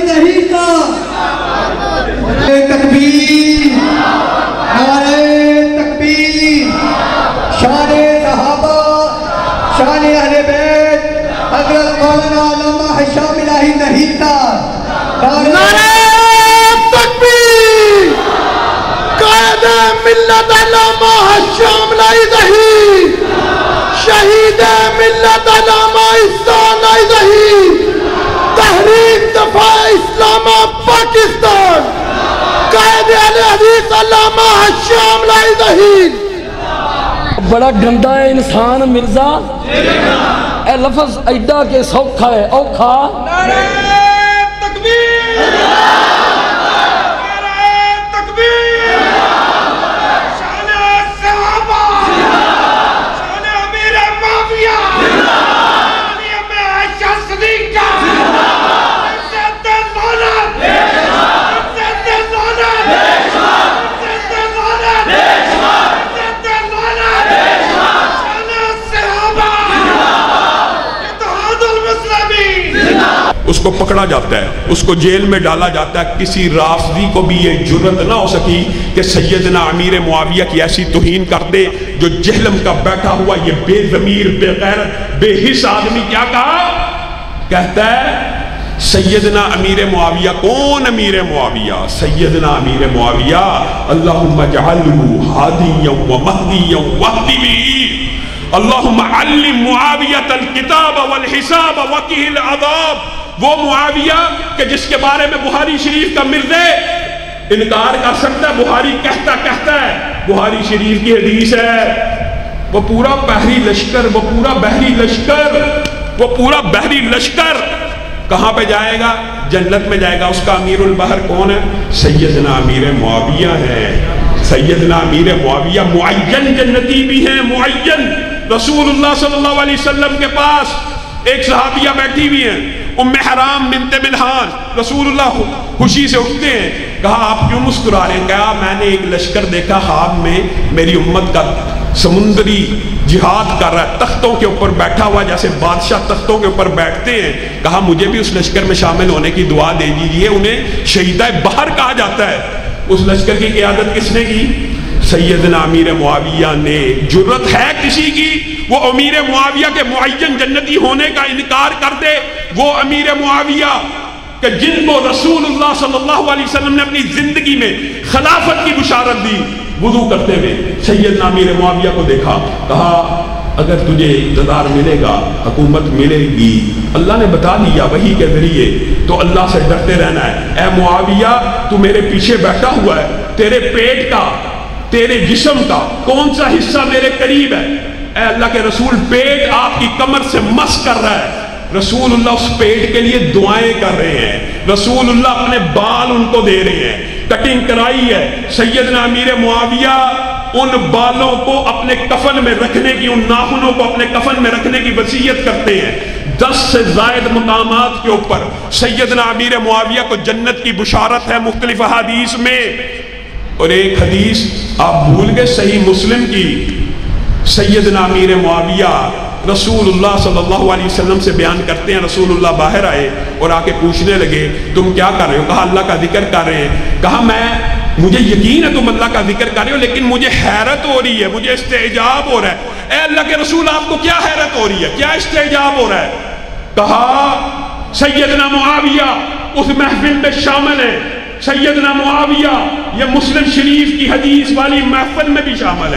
زہیر کا تکبیر، نعرہ تکبیر، شان صحابہ، شان اہل بیت، حضرت مولانا علامہ ہشام الہی زہیر کا نعرہ تکبیر، قائد ملت علامہ ہشام الہی زہیر، شہید ملت علامہ احسان الہی زہیر، تحریک دفاع اسلام پاکستان، قائد اہل حدیث علامہ ہشام الہی زہیر۔ بڑا گندا ہے انسان مرزا، اے لفظ ایڈا کے سوکھا ہے اوکھا۔ نعرہ تکبیر، نعرہ تکبیر، شان صحابہ، شان امیر معاویہ، شان عائشہ صدیقہ، عزت دولت، عزت دولت، عزت دولت، عزت دولت، شان صحابہ، اتحاد المسلمین۔ اس کو پکڑا جاتا ہے، اس کو جیل میں ڈالا جاتا ہے۔ کسی رافضی کو بھی یہ جرت نہ ہو سکی کہ سیدنا امیر معاویہ کی ایسی توہین کر دے۔ جو جہلم کا بیٹھا ہوا یہ بے ضمیر، بے غیرت، بے حس آدمی کیا کہا؟ کہتا ہے سیدنا امیر معاویہ۔ کون امیر معاویہ؟ سیدنا امیر معاویہ اللہم اجعلہ ہادیا و مہدیا واہد بہ، اللہم علم معاویۃ الکتاب والحساب وقہ العذاب۔ وہ معاویہ کہ جس کے بارے میں بخاری شریف کا مرزا انکار کر سکتا ہے، بخاری کہتا ہے، بخاری شریف کی حدیث ہے، وہ پورا بحری لشکر، وہ پورا بحری لشکر کہاں پہ جائے گا؟ جنت میں جائے گا۔ اس کا امیر البحر کون ہے؟ سیدنا امیر معاویہ ہے۔ سیدنا امیر معاویہ معین جنتی بھی ہیں، معین۔ رسول اللہ صلی اللہ علیہ وسلم کے پاس ایک صحابیہ بیٹھی ہوئی ہیں، ام حرام بنت ملحان۔ رسول اللہ خوشی سے اٹھتے ہیں، کہا آپ کیوں مسکرا رہے ہیں؟ کہا میں نے ایک لشکر دیکھا خواب میں، میری امت کا سمندری جہاد کر رہا ہے، تختوں کے اوپر بیٹھا ہوا جیسے بادشاہ تختوں کے اوپر بیٹھتے ہیں۔ کہا مجھے بھی اس لشکر میں شامل ہونے کی دعا دے دیجئے۔ انہیں شہیدہ بحر کہا جاتا ہے۔ اس لشکر کی قیادت کس نے کی؟ سیدنا امیر معاویہ نے۔ جرت ہے کسی کی وہ امیر معاویہ کے معین جنتی ہونے کا انکار کر دے؟ وہ امیر معاویہ کہ جن کو رسول اللہ صلی اللہ علیہ وسلم نے اپنی زندگی میں خلافت کی بشارت دی، وضو کرتے ہوئے سیدنا امیر معاویہ کو دیکھا، کہا اگر تجھے اقتدار ملے گا، حکومت ملے گی، اللہ نے بتا دیا وحی کے ذریعے، تو اللہ سے ڈرتے رہنا ہے۔ اے معاویہ تو میرے پیچھے بیٹھا ہوا ہے، تیرے پیٹ کا، تیرے جسم کا کون سا حصہ میرے قریب ہے؟ اے اللہ کے رسول پیٹ آپ کی کمر سے مس کر رہا ہے۔ رسول اللہ اس پیٹ کے لیے دعائیں کر رہے ہیں، رسول اللہ اپنے بال ان کو دے رہے ہیں، کٹنگ کرائی ہے۔ سیدنا امیر معاویہ ان بالوں کو اپنے کفن میں رکھنے کی، ان ناخنوں کو اپنے کفن میں رکھنے کی وصیت کرتے ہیں۔ 10 سے زائد مقامات کے اوپر سیدنا امیر معاویہ کو جنت کی بشارت ہے مختلف احادیث میں۔ اور ایک حدیث آپ بھول گئے صحیح مسلم کی، سیدنا امیر معاویہ رسول اللہ صلی اللہ علیہ وسلم سے بیان کرتے ہیں۔ رسول اللہ باہر آئے اور آ کے پوچھنے لگے تم کیا کر رہے ہو؟ کہا اللہ کا ذکر کر رہے ہیں۔ کہا مجھے یقین ہے تم اللہ کا ذکر کر رہے ہو، لیکن مجھے حیرت ہو رہی ہے، مجھے استعجاب ہو رہا ہے۔ اے اللہ کے رسول آپ کو کیا حیرت ہو رہی ہے، کیا استعجاب ہو رہا ہے؟ کہا سیدنا معاویہ اس محفل میں شامل ہے، سیدنا معاویہ یہ مسلم شریف کی حدیث والی محفل میں بھی شامل ہے۔